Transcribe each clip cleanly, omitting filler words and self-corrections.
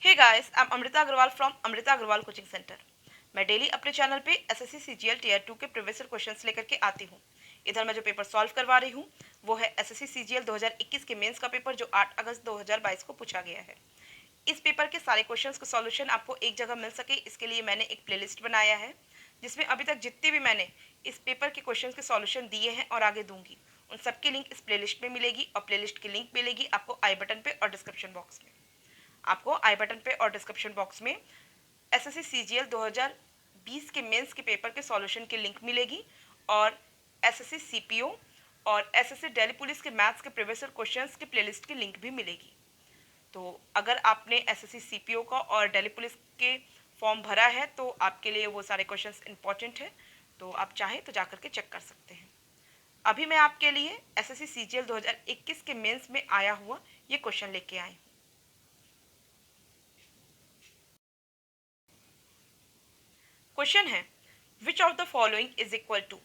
Hey guys, I am Amrita Agarwal from Amrita Agarwal coaching centre. मैं daily अपने channel पे एसएससी सीजीएल टियर 2 के प्रीवियस ईयर क्वेश्चंस लेकर के आती हूँ। इधर मैं जो पेपर सॉल्व करवा रही हूँ वो है एसएससी सीजीएल 2021 के मेंस का पेपर, जो 8 अगस्त 2022 को पूछा गया है। इस पेपर के सारे क्वेश्चंस का सॉल्यूशन आपको एक जगह मिल सके, इसके लिए मैंने एक प्लेलिस्ट बनाया है, जिसमें अभी तक जितने भी मैंने इस पेपर के क्वेश्चन के सॉल्यूशन दिए हैं और आगे दूंगी, उन सबकी लिंक इस प्लेलिस्ट में मिलेगी। और प्लेलिस्ट की लिंक मिलेगी आपको आई बटन पे और डिस्क्रिप्शन बॉक्स में। आपको आई बटन पे और डिस्क्रिप्शन बॉक्स में एसएससी सीजीएल 2020 के मेंस के पेपर के सॉल्यूशन की लिंक मिलेगी, और एसएससी सीपीओ और एसएससी दिल्ली पुलिस के मैथ्स के प्रीवियस ईयर क्वेश्चंस की प्लेलिस्ट की लिंक भी मिलेगी। तो अगर आपने एसएससी सीपीओ का और दिल्ली पुलिस के फॉर्म भरा है तो आपके लिए वो सारे क्वेश्चंस इंपॉर्टेंट है, तो आप चाहें तो जाकर के चेक कर सकते हैं। अभी मैं आपके लिए एसएससी सीजीएल 2021 के मेंस में आया हुआ ये क्वेश्चन लेके आई हूँ। क्वेश्चन है, which of the following is equal to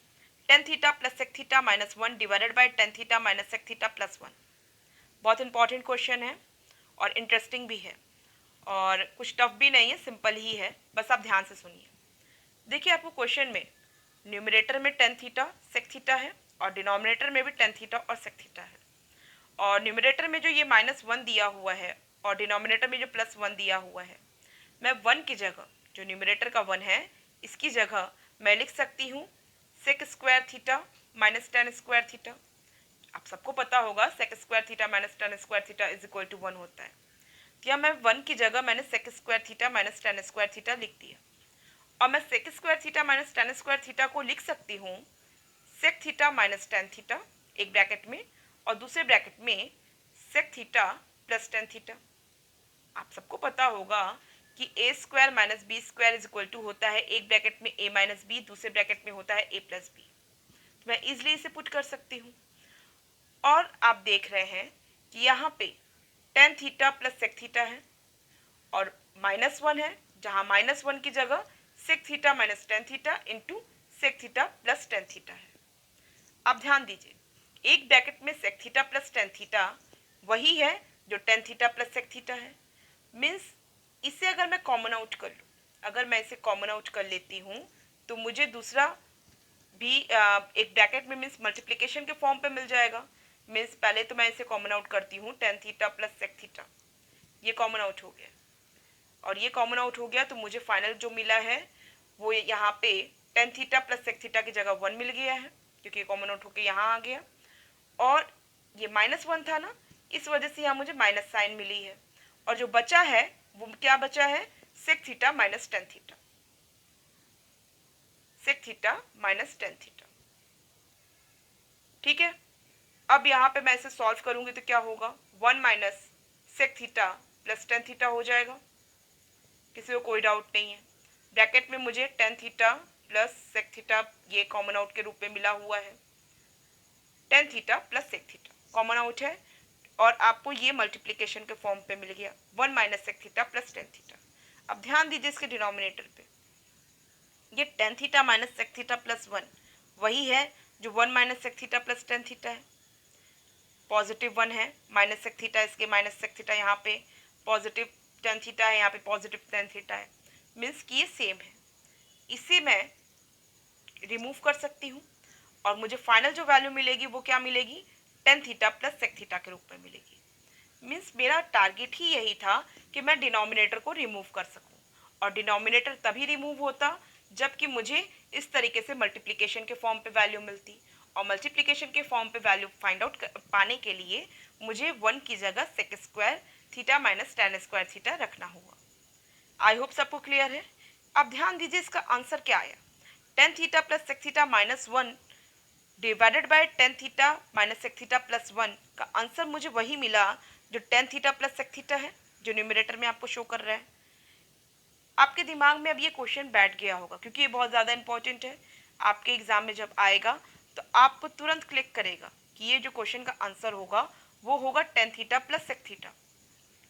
tan theta plus sec theta minus one divided by tan theta minus sec theta plus one. बहुत इंपॉर्टेंट क्वेश्चन है और इंटरेस्टिंग भी है, और कुछ टफ भी नहीं है, सिंपल ही है, बस आप ध्यान से सुनिए। देखिए, आपको क्वेश्चन में न्यूमरेटर में टेन थीटा सेक थीटा है और डिनोमिनेटर में भी टेन थीटा और सेक थीटा है। और न्यूमरेटर में जो ये माइनस वन दिया हुआ है और डिनोमिनेटर में जो प्लस वन दिया हुआ है, मैं वन की जगह, जो न्यूमरेटर का वन है, इसकी जगह मैं लिख सकती हूँ sec square theta minus tan square theta. आप सबको पता होगा sec square theta minus tan square theta is equal to one होता है। तो मैं वन की जगह मैंने sec square theta minus tan square theta लिख दिया, और मैं sec square theta minus tan square theta को लिख सकती हूँ sec theta minus tan theta एक ब्रैकेट में, और दूसरे ब्रैकेट में sec theta plus ten theta. आप सबको पता होगा कि A square minus B square is equal to होता है एक ब्रैकेट में ए माइनस बी, दूसरे ब्रैकेट में होता है ए प्लस बी। तो मैं इजिली इसे पुट कर सकती हूँ। और आप देख रहे हैं कि यहाँ पे tan theta plus sec theta है और माइनस वन है, जहाँ माइनस वन की जगह sec theta minus tan theta into sec theta plus ten theta है। अब ध्यान दीजिए, एक ब्रैकेट में sec theta plus ten theta वही है जो tan theta plus sec theta है। मीन्स इसे अगर मैं कॉमन आउट कर लूँ, अगर मैं इसे कॉमन आउट कर लेती हूँ तो मुझे दूसरा भी एक ब्रैकेट में मीन्स मल्टीप्लिकेशन के फॉर्म पे मिल जाएगा। मीन्स पहले तो मैं इसे कॉमन आउट करती हूँ tan theta plus sec theta, ये कॉमन आउट हो गया, और ये कॉमन आउट हो गया तो मुझे फाइनल जो मिला है वो यहाँ पे tan theta plus sec theta की जगह वन मिल गया है, क्योंकि कॉमन आउट होकर यहाँ आ गया। और ये माइनस वन था ना, इस वजह से यहाँ मुझे माइनस साइन मिली है, और जो बचा है वो क्या बचा है, sec theta minus tan theta, sec theta minus tan theta. ठीक है, अब यहाँ पे मैं इसे सॉल्व करूंगी तो क्या होगा, one minus sec theta plus ten theta हो जाएगा, किसी को कोई डाउट नहीं है। ब्रैकेट में मुझे tan theta plus sec theta ये कॉमन आउट के रूप में मिला हुआ है, tan theta plus sec theta common out है, और आपको ये मल्टीप्लिकेशन के फॉर्म पे मिल गया one minus sec theta plus ten theta. अब ध्यान दीजिए इसके डिनोमिनेटर पे, ये tan theta minus sec theta plus one वही है जो one minus sec theta plus ten theta है। पॉजिटिव वन है, माइनस सेक थीटा, इसके माइनस सेक थीटा, यहाँ पे पॉजिटिव टेन थीटा है, यहाँ पे पॉजिटिव टेन थीटा है, मीन्स कि ये सेम है। इसे मैं रिमूव कर सकती हूँ और मुझे फाइनल जो वैल्यू मिलेगी वो क्या मिलेगी, tan theta plus sec theta के रूप में मिलेगी। मीन्स मेरा टारगेट ही यही था कि मैं डिनोमिनेटर को रिमूव कर सकूं, और डिनोमिनेटर तभी रिमूव होता जबकि मुझे इस तरीके से मल्टीप्लिकेशन के फॉर्म पे वैल्यू मिलती, और मल्टीप्लिकेशन के फॉर्म पे वैल्यू फाइंड आउट पाने के लिए मुझे वन की जगह sec square theta minus tan square theta रखना होगा। आई होप सबको क्लियर है। अब ध्यान दीजिए इसका आंसर क्या आया, tan theta plus sec theta minus one divided by tan theta minus sec theta plus one का आंसर मुझे वही मिला जो tan theta plus sec theta है, जो न्यूमरेटर में आपको शो कर रहा है। आपके दिमाग में अब ये क्वेश्चन बैठ गया होगा, क्योंकि ये बहुत ज़्यादा इंपॉर्टेंट है। आपके एग्जाम में जब आएगा तो आपको तुरंत क्लिक करेगा कि ये जो क्वेश्चन का आंसर होगा वो होगा tan theta plus sec theta.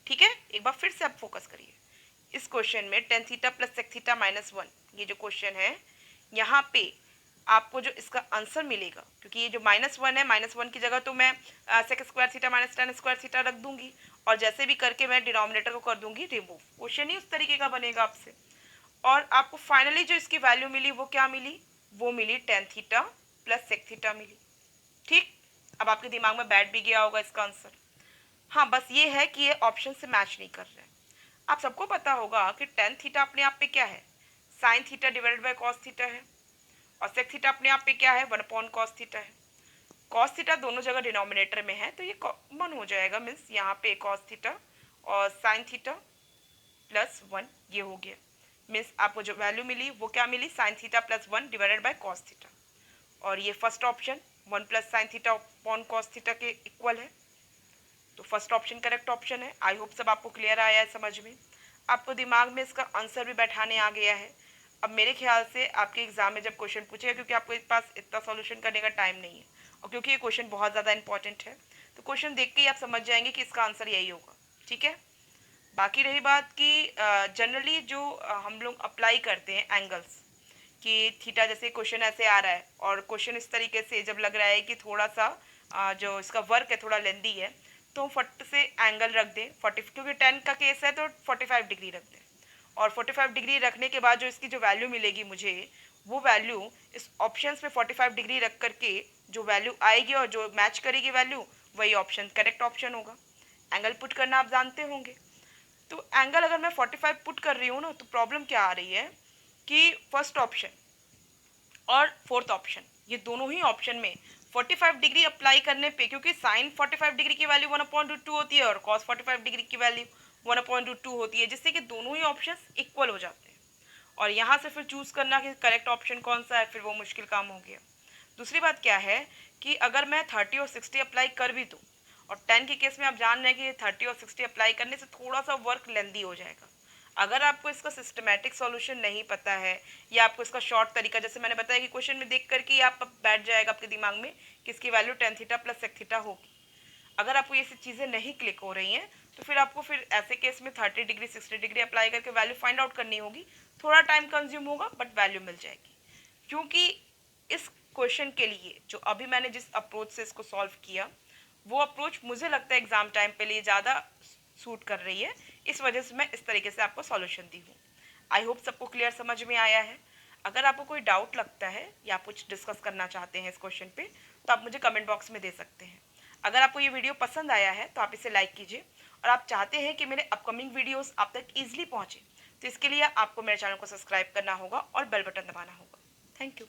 ठीक है, एक बार फिर से आप फोकस करिए इस क्वेश्चन में, tan theta plus sec theta minus one, ये जो क्वेश्चन है यहाँ पे आपको जो इसका आंसर मिलेगा, क्योंकि ये जो माइनस वन है, माइनस वन की जगह तो मैं sec square theta minus tan square theta रख दूंगी, और जैसे भी करके मैं डिनोमिनेटर को कर दूंगी रिमूव। क्वेश्चन ही उस तरीके का बनेगा आपसे। और आपको फाइनली जो इसकी वैल्यू मिली वो क्या मिली, वो मिली ten theta plus sec theta मिली। ठीक, अब आपके दिमाग में बैठ भी गया होगा इसका आंसर। हाँ, बस ये है कि ये ऑप्शन से मैच नहीं कर रहे हैं। आप सबको पता होगा कि टेन थीटा अपने आप पे क्या है, sine theta divided by cos theta है, और सेक थीटा अपने आप पे क्या है, वन अपॉन कॉस थीटा है। कॉस थीटा दोनों जगह डिनोमिनेटर में है तो ये कॉमन हो जाएगा, मीन्स यहाँ पे कॉस थीटा और साइन थीटा प्लस वन, ये हो गया। मीन्स आपको जो वैल्यू मिली वो क्या मिली, sine theta plus one divided by cos theta. और ये first option one plus sine theta upon cos theta के इक्वल है, तो फर्स्ट ऑप्शन करेक्ट ऑप्शन है। आई होप सब आपको क्लियर आया है समझ में, आपको दिमाग में इसका आंसर भी बैठाने आ गया है। अब मेरे ख्याल से आपके एग्जाम में जब क्वेश्चन पूछेगा, क्योंकि आपके पास इतना सॉल्यूशन करने का टाइम नहीं है और क्योंकि ये क्वेश्चन बहुत ज़्यादा इंपॉर्टेंट है, तो क्वेश्चन देख के ही आप समझ जाएंगे कि इसका आंसर यही होगा। ठीक है, बाकी रही बात कि जनरली जो हम लोग अप्लाई करते हैं एंगल्स कि थीटा, जैसे क्वेश्चन ऐसे आ रहा है और क्वेश्चन इस तरीके से जब लग रहा है कि थोड़ा सा जो इसका वर्क है थोड़ा लेंदी है, तो हम फट से एंगल रख दें 40, क्योंकि 10 का केस है तो 45 डिग्री रख दें। और 45 डिग्री रखने के बाद जो इसकी जो वैल्यू मिलेगी मुझे, वो वैल्यू इस ऑप्शन पे 45 डिग्री रख करके जो वैल्यू आएगी और जो मैच करेगी वैल्यू, वही ऑप्शन करेक्ट ऑप्शन होगा। एंगल पुट करना आप जानते होंगे, तो एंगल अगर मैं 45 पुट कर रही हूँ ना, तो प्रॉब्लम क्या आ रही है कि फर्स्ट ऑप्शन और फोर्थ ऑप्शन, ये दोनों ही ऑप्शन में 45 डिग्री अप्लाई करने पे, क्योंकि साइन 45 डिग्री की वैल्यू 1/√2 होती है और कॉस 45 डिग्री की वैल्यू 1/√2 होती है, जिससे कि दोनों ही ऑप्शन इक्वल हो जाते हैं। और यहाँ से फिर चूज करना कि करेक्ट ऑप्शन कौन सा है, फिर वो मुश्किल काम हो गया। दूसरी बात क्या है कि अगर मैं 30 और 60 अप्लाई कर भी दूँ, और 10 के केस में आप जान रहे हैं कि 30 और 60 अप्लाई करने से थोड़ा सा वर्क लेंदी हो जाएगा। अगर आपको इसका सिस्टमैटिक सॉल्यूशन नहीं पता है, या आपको इसका शॉर्ट तरीका, जैसे मैंने बताया कि क्वेश्चन में देख करके आप बैठ जाएगा आपके दिमाग में कि इसकी value tan theta plus sec theta होगी। अगर आपको ये सब चीज़ें नहीं क्लिक हो रही हैं, तो फिर आपको फिर ऐसे केस में 30 डिग्री 60 डिग्री अप्लाई करके वैल्यू फाइंड आउट करनी होगी। थोड़ा टाइम कंज्यूम होगा बट वैल्यू मिल जाएगी। क्योंकि इस क्वेश्चन के लिए जो अभी मैंने जिस अप्रोच से इसको सॉल्व किया, वो अप्रोच मुझे लगता है एग्जाम टाइम पे लिए ज़्यादा सूट कर रही है, इस वजह से मैं इस तरीके से आपको सॉल्यूशन दी हूँ। आई होप सबको क्लियर समझ में आया है। अगर आपको कोई डाउट लगता है या आप कुछ डिस्कस करना चाहते हैं इस क्वेश्चन पे, तो आप मुझे कमेंट बॉक्स में दे सकते हैं। अगर आपको ये वीडियो पसंद आया है तो आप इसे लाइक कीजिए, और आप चाहते हैं कि मेरे अपकमिंग वीडियोस आप तक ईजिली पहुँचे, तो इसके लिए आपको मेरे चैनल को सब्सक्राइब करना होगा और बेल बटन दबाना होगा। Thank you.